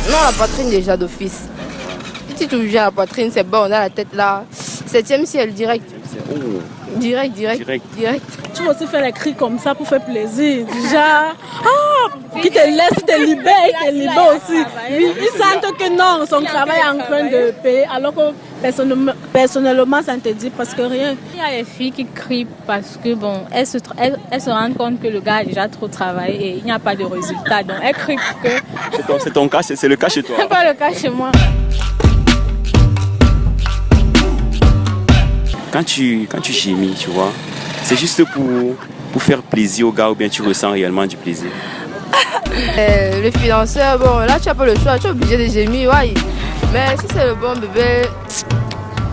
Non, la poitrine déjà d'office. Si tu viens à la poitrine, c'est bon, on a la tête là. 7e ciel, direct. Direct. Tu vas aussi faire les cris comme ça pour faire plaisir. Déjà, qui te laisse, te libère aussi. Ils sentent que non, son travail est en train de payer, alors que personnellement, ça ne te dit presque rien. Il y a les filles qui crient parce que bon, elles se rendent compte que le gars a déjà trop travaillé et il n'y a pas de résultat. Donc elles crient que... C'est ton cas, c'est le cas chez toi. C'est pas le cas chez moi. Quand tu gémis, tu vois, c'est juste pour faire plaisir au gars ou bien tu ressens réellement du plaisir? Le financeur, bon, là tu n'as pas le choix, tu es obligé de gémir, ouais. Mais si c'est le bon bébé,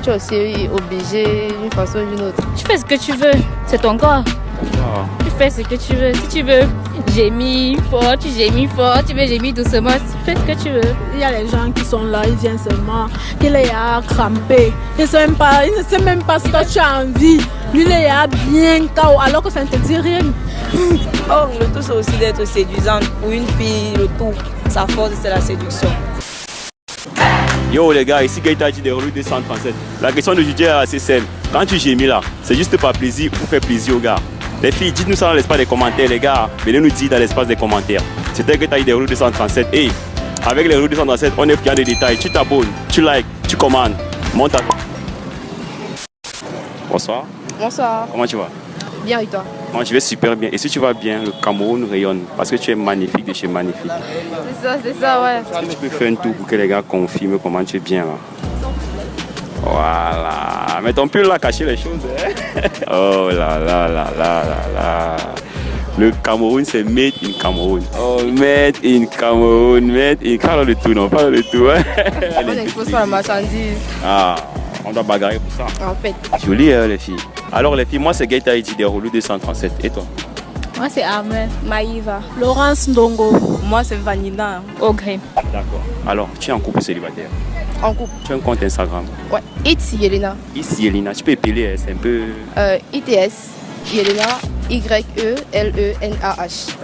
tu es aussi obligé d'une façon ou d'une autre. Tu fais ce que tu veux, c'est ton corps. Tu fais ce que tu veux. Si tu veux gémir fort, tu gémis fort. Tu veux gémir doucement, tu fais ce que tu veux. Il y a les gens qui sont là, ils viennent seulement, qu'il est à cramper. Ils ne savent même pas ce que tu as envie. Lui, il est à bien KO, alors que ça ne te dit rien. Or, le tout, c'est aussi d'être séduisante. Pour une fille, le tout, sa force, c'est la séduction. Yo les gars, ici Gaëtan dit des relous 237. La question d'aujourd'hui est assez simple. Quand tu gémis là, c'est juste par plaisir pour faire plaisir aux gars. Les filles, dites-nous ça dans l'espace des commentaires, les gars. Venez nous dire dans l'espace des commentaires. C'était Gaëtan des relous 237. Et avec les relous 237, on est plein de détails. Tu t'abonnes, tu likes, tu commandes. Monte à toi. Bonsoir. Bonsoir. Comment tu vas? Bien et toi? Moi je vais super bien. Et si tu vas bien, le Cameroun rayonne. Parce que tu es magnifique de chez magnifique. C'est ça, ouais. Est-ce que tu peux faire un tour pour que les gars confirment comment tu es bien là? Voilà. Mais ton pull là cacher les choses. Hein? Oh là là là là là là. Le Cameroun c'est made in Cameroun. Oh, made in Cameroun, made in... Parle de tout, non? Parle de tout. Hein? On n'expose pas la marchandise. Ah, on doit bagarrer pour ça. En fait. Joli les filles. Alors les filles, moi c'est Gaëtan Edi des relous 237. Et toi? Moi c'est Armel. Maïva. Laurence Ndongo. Moi, c'est Vanina. Ogre. D'accord. Alors, tu es en couple célibataire? En couple. Tu as un compte Instagram? Ouais. It's Yelena. Ici Yelena, tu peux épeler, c'est un peu... ITS. Yelena. YELENAH.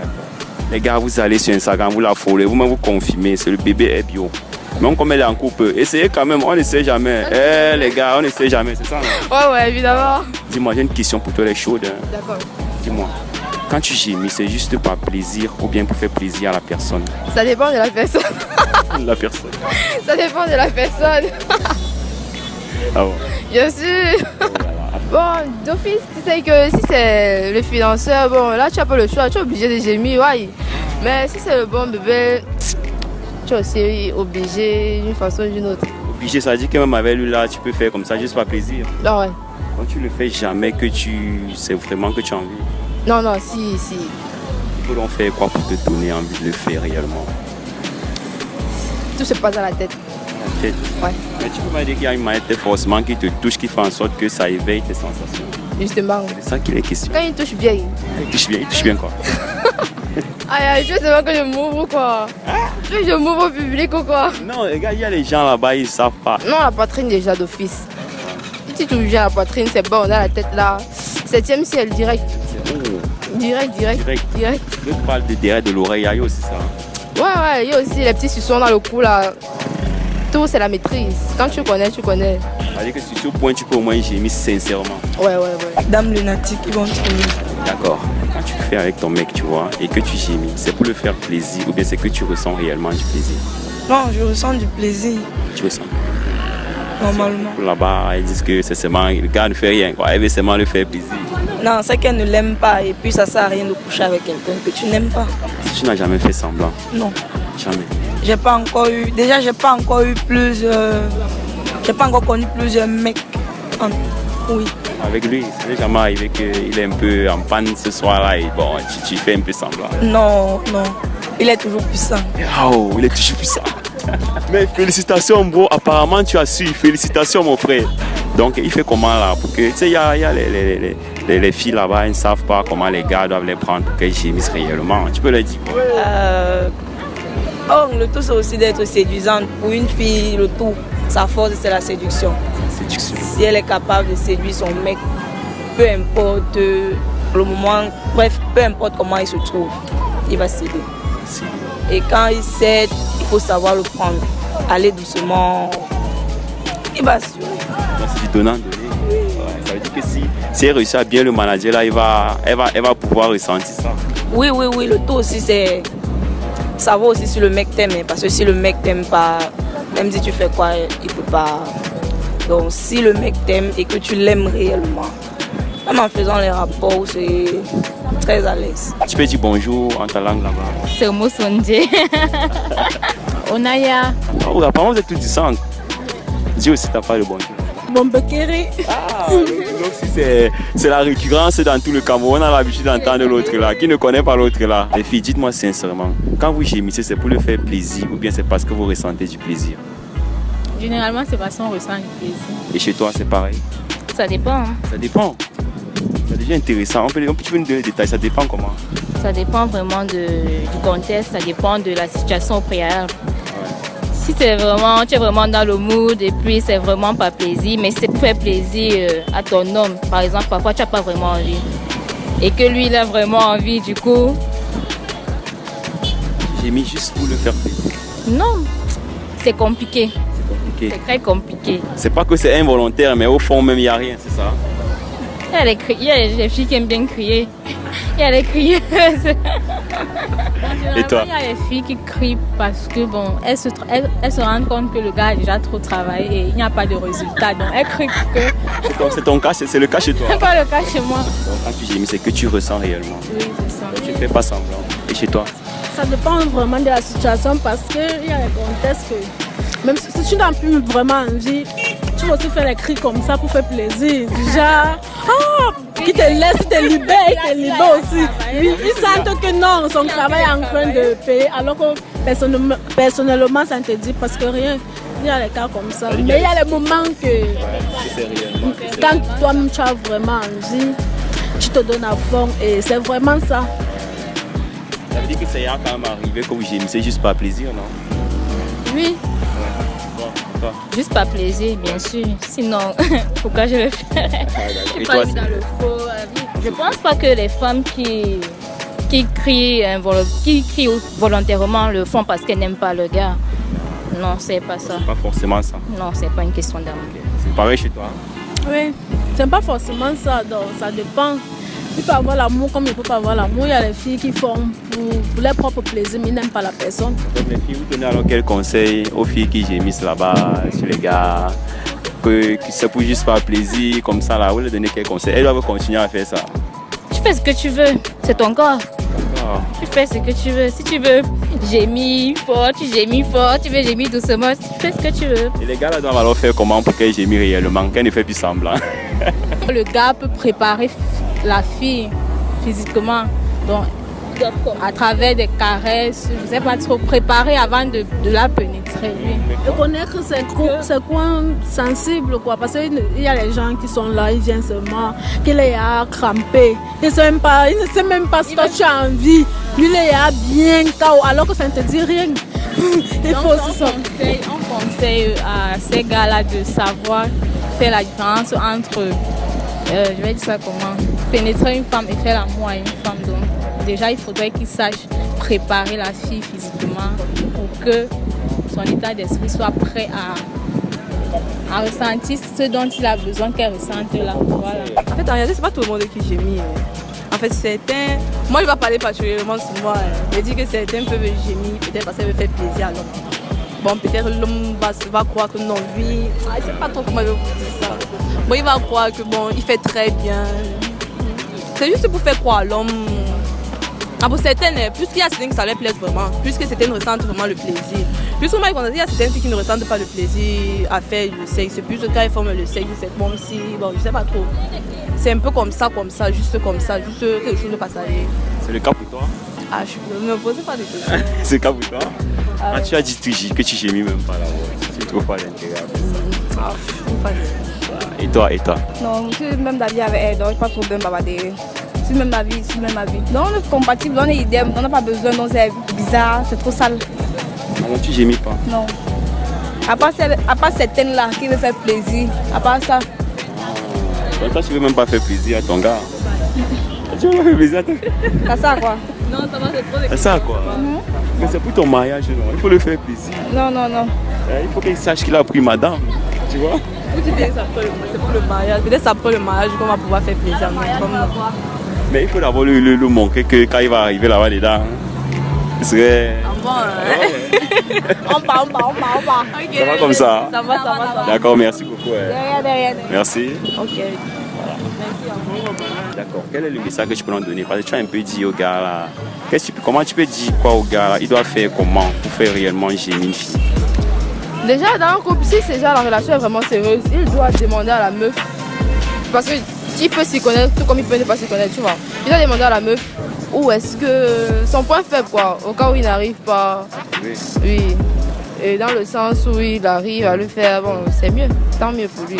Les gars, vous allez sur Instagram, vous la followez, vous-même vous confirmez, c'est le bébé est bio. Même comme elle est en couple, essayez quand même, on ne sait jamais. Les gars, on ne sait jamais, c'est ça non? Ouais, évidemment. Dis-moi, j'ai une question pour toi, les chaudes. Hein. D'accord. Dis-moi, quand tu gémis, c'est juste par plaisir ou bien pour faire plaisir à la personne? Ça dépend de la personne. La personne. Ça dépend de la personne. Ah bon? Bien sûr. Bon, d'office, tu sais que si c'est le financeur, bon, là tu n'as pas le choix, tu es obligé de gémir, ouais. Mais si c'est le bon bébé, tu es aussi obligé d'une façon ou d'une autre. Obligé, ça dit que même avec lui là, tu peux faire comme ça juste par plaisir. Ah ouais. Quand tu le fais jamais que c'est vraiment que tu as envie. Non, si. Il faut donc faire quoi pour te donner envie de le faire réellement? Tout se passe dans la tête. La tête? Ouais. Mais tu peux pas dire qu'il y a une manette forcément qui te touche, qui fait en sorte que ça éveille tes sensations. Justement. C'est ça qu'il est question. Quand il touche bien. Il touche bien quoi? Je sais pas que je m'ouvre quoi. Je m'ouvre au public ou quoi. Non, les gars, il y a les gens là-bas, ils savent pas. Non, la poitrine déjà d'office. Si tu viens à la poitrine, c'est bon, on a la tête là. 7e ciel, direct. Direct. Je te parle de derrière de l'oreille, il y a aussi ça. Ouais, il y a aussi les petits suçons dans le cou là. Tout, c'est la maîtrise. Quand tu connais, tu connais. C'est-à-dire que sur ce point, tu peux au moins gémir sincèrement. Ouais. Dame lunatique, ils vont trouver. D'accord. Quand tu le fais avec ton mec, tu vois, et que tu gémis, c'est pour le faire plaisir ou bien c'est que tu ressens réellement du plaisir? Non, je ressens du plaisir. Tu ressens? Normalement. Là-bas, ils disent que c'est seulement, le gars ne fait rien, quoi. Elle veut seulement le faire plaisir. Non, c'est qu'elle ne l'aime pas et puis ça sert à rien de coucher avec quelqu'un que tu n'aimes pas. Tu n'as jamais fait semblant? Non. Jamais. J'ai pas encore eu j'ai pas encore connu plusieurs mecs. Oui. Avec lui, ça n'est jamais arrivé qu'il est un peu en panne ce soir-là et bon, tu fais un peu semblant. Non. Il est toujours puissant. Oh, il est toujours puissant. Mais félicitations bro, apparemment tu as su, félicitations mon frère. Donc il fait comment là? Pour que, tu sais, il y a les filles là-bas, elles ne savent pas comment les gars doivent les prendre pour qu'elles gémissent réellement. Tu peux leur dire quoi? Le tout c'est aussi d'être séduisante. Pour une fille, le tout, sa force c'est la séduction. Si elle est capable de séduire son mec, peu importe le moment, bref, peu importe comment il se trouve, il va céder. Et quand il cède, il faut savoir le prendre. Aller doucement, il va assurer. C'est du donnant donné. Ouais, ça veut dire que si elle réussit à bien le manager, là, elle va pouvoir ressentir ça. Oui, le tout aussi, c'est savoir aussi si le mec t'aime. Parce que si le mec t'aime pas, même si tu fais quoi, il peut pas. Donc si le mec t'aime et que tu l'aimes réellement, même en faisant les rapports, c'est très à l'aise. Tu peux dire bonjour en ta langue là-bas. C'est au mot sonde. Onaya. Oh, apparemment vous êtes tous du sang. Dis aussi t'as pas le bonjour. Bombekere. Ah, donc si c'est la récurrence dans tout le Cameroun, on a l'habitude d'entendre l'autre là, qui ne connaît pas l'autre là. Les filles, dites-moi sincèrement, quand vous gémissez, c'est pour le faire plaisir ou bien c'est parce que vous ressentez du plaisir? Généralement, c'est parce qu'on ressent du plaisir. Et chez toi, c'est pareil? Ça dépend. Hein. Ça dépend. C'est déjà intéressant. Tu peux nous donner des détails, ça dépend comment? Ça dépend vraiment du contexte, ça dépend de la situation au préalable. Si tu es vraiment dans le mood et puis c'est vraiment pas plaisir, mais c'est pour faire plaisir à ton homme. Par exemple, parfois tu n'as pas vraiment envie. Et que lui, il a vraiment envie, du coup... J'ai mis juste pour le faire plaisir. Non, c'est compliqué. C'est compliqué. C'est très compliqué. C'est pas que c'est involontaire, mais au fond même, il n'y a rien, c'est ça? Il y a les filles qui aiment bien crier. Il y a les crieuses. Et toi? Il y a les filles qui crient parce que bon, elles se rendent compte que le gars a déjà trop travaillé et il n'y a pas de résultat. Donc elles crient que... C'est ton cas, c'est le cas chez toi? C'est pas le cas chez moi. Donc quand tu gémis, c'est que tu ressens réellement? Oui, c'est ça. Tu ne fais pas semblant. Et chez toi? Ça dépend vraiment de la situation parce qu'il y a des contextes que même si tu n'as plus vraiment envie, tu vas aussi faire des cris comme ça pour faire plaisir. Déjà, qui te laisse, te libère aussi. Ils sentent que non, son travail est en train de payer alors que personnellement ça ne te dit parce que rien. Il y a des cas comme ça. Mais il y a les moments que quand toi-même tu as vraiment envie, tu te donnes à fond et c'est vraiment ça. Ça veut dire que ça y a quand même arrivé que vous gémissez juste par plaisir, non? Oui. Toi? Juste par plaisir, bien sûr. Sinon, pourquoi je le ferais? Et toi, dans le faux. Je pense pas que les femmes qui crient volontairement le font parce qu'elles n'aiment pas le gars. Non, c'est pas ça. Pas forcément ça. Non, c'est pas une question d'amour. C'est pareil chez toi? Oui, c'est pas forcément ça, donc ça dépend. Il peut avoir l'amour comme il ne peut pas avoir l'amour. Il y a les filles qui font pour leur propre plaisir, mais ils n'aiment pas la personne. Donc les filles, vous donnez alors quel conseil aux filles qui gémissent là-bas, sur les gars, que c'est pour juste par plaisir, comme ça là, vous leur donnez quel conseil? Elles doivent continuer à faire ça. Tu fais ce que tu veux, c'est ton corps. Tu fais ce que tu veux. Si tu veux gémir fort, tu gémis fort. Tu veux gémir doucement, tu fais ce que tu veux. Et les gars là doivent alors faire comment pour qu'elles gémissent réellement, qu'elles ne fassent plus semblant? Le gars peut préparer la fille physiquement, donc à travers des caresses, je ne sais pas trop, préparer avant de la pénétrer. Et connaître ses coins sensibles, quoi, parce qu'il y a les gens qui sont là, ils viennent seulement, qu'il est à cramper. Il ne sait même pas si toi tu as envie. Lui, il est à bien KO, alors que ça ne te dit rien. Il faut aussi ça. On conseille à ces gars-là de savoir faire la différence entre, je vais dire ça comment, pénétrer une femme et faire l'amour à une femme. Donc, déjà, il faudrait qu'ils sachent préparer la fille physiquement pour que son état d'esprit soit prêt à ressentir ce dont il a besoin qu'elle ressente là. Voilà. En fait, en réalité, c'est pas tout le monde qui gémit. En fait, certains... Moi, je vais parler particulièrement sur moi. Je dis que certains peuvent gémir, peut-être parce qu'elle veut faire plaisir à l'homme. Bon, peut-être l'homme va croire que non, lui... je ne sais pas trop comment je vais vous dire ça. Bon, il va croire que bon, il fait très bien. C'est juste pour faire croire à l'homme. Pour certaines, puisqu'il y a certaines que ça leur plaise vraiment, puisque certaines ressentent vraiment le plaisir. Puisque moi, il y a certaines qui ne ressentent pas le plaisir à faire le sexe. C'est plus quand elles forment le sexe, c'est bon si, bon, je sais pas trop. C'est un peu comme ça, juste quelque chose de passager. C'est le cas pour toi? Je ne me posez pas de questions. C'est le cas pour toi? Tu as dit que tu gémis même pas là. Tu trouves pas l'intérêt. Et toi? Non, je suis même d'avis avec elle, donc pas de problème bavarder. C'est même ma vie. Donc on est compatible, on est idem, on n'a pas besoin, donc c'est bizarre, c'est trop sale. Alors tu gémis pas? Non. À part certaines là qui veulent faire plaisir, à part ça. Donc toi tu veux même pas faire plaisir à ton gars? Tu veux pas faire plaisir à ton gars? C'est ça quoi. Non, ça va, c'est trop de C'est ça quoi. Mais c'est pour ton mariage, non? Il faut le faire plaisir. Non, non, non. Il faut qu'il sache qu'il a pris madame. Tu vois? Vous dites que c'est pour le mariage. Peut-être après le mariage qu'on va pouvoir faire plaisir. Mais il faut d'abord le montrer que quand il va arriver là-bas dedans, il serait... Bon, on part. Okay. Ça va comme ça? Ça va. D'accord, merci beaucoup. Derrière. Merci. Ok. D'accord. Quel est le message que tu peux leur donner? Parce que tu as un peu dit au gars là. Comment tu peux dire quoi au gars là? Il doit faire comment pour faire réellement gémir une fille? Déjà, dans un couple, si déjà la relation est vraiment sérieuse, il doit demander à la meuf. Parce que il peut s'y connaître tout comme il peut ne pas s'y connaître, tu vois. Il doit demander à la meuf où est-ce que son point faible, quoi, au cas où il n'arrive pas. Oui. Et dans le sens où il arrive à le faire, bon, c'est mieux, tant mieux pour lui.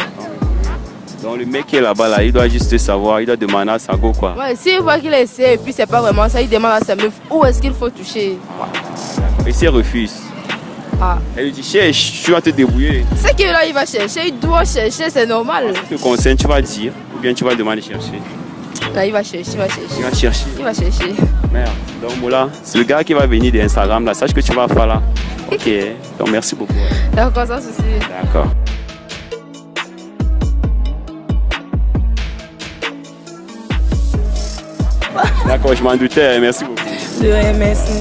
Donc le mec qui est là-bas, là, il doit juste savoir, il doit demander à sa go, quoi. Ouais, s'il voit qu'il essaie et puis c'est pas vraiment ça, il demande à sa meuf où est-ce qu'il faut toucher. Et s'il refuse, elle lui dit, cherche, tu vas te débrouiller. C'est que là, il va chercher, il doit chercher, c'est normal. Si tu te concernes, tu vas dire, ou bien tu vas demander de chercher. Là, il va chercher. Il va chercher. Merde. Donc, Moula, c'est le gars qui va venir d'Instagram, là, sache que tu vas faire là. Ok, donc merci beaucoup. D'accord, sans souci. D'accord. D'accord, je m'en doutais, merci beaucoup. De rien, merci.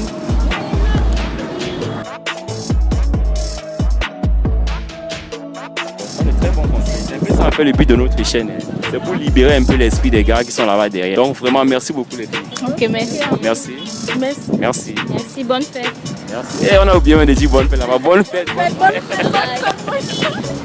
Très bon conseil. C'est un peu ça un peu le but de notre chaîne. C'est pour libérer un peu l'esprit des gars qui sont là-bas derrière. Donc vraiment, merci beaucoup les filles. Ok, merci. Merci. Merci. Merci, bonne fête. Merci. Et on a oublié de dire bonne fête là-bas. Bonne fête. Bonne fête.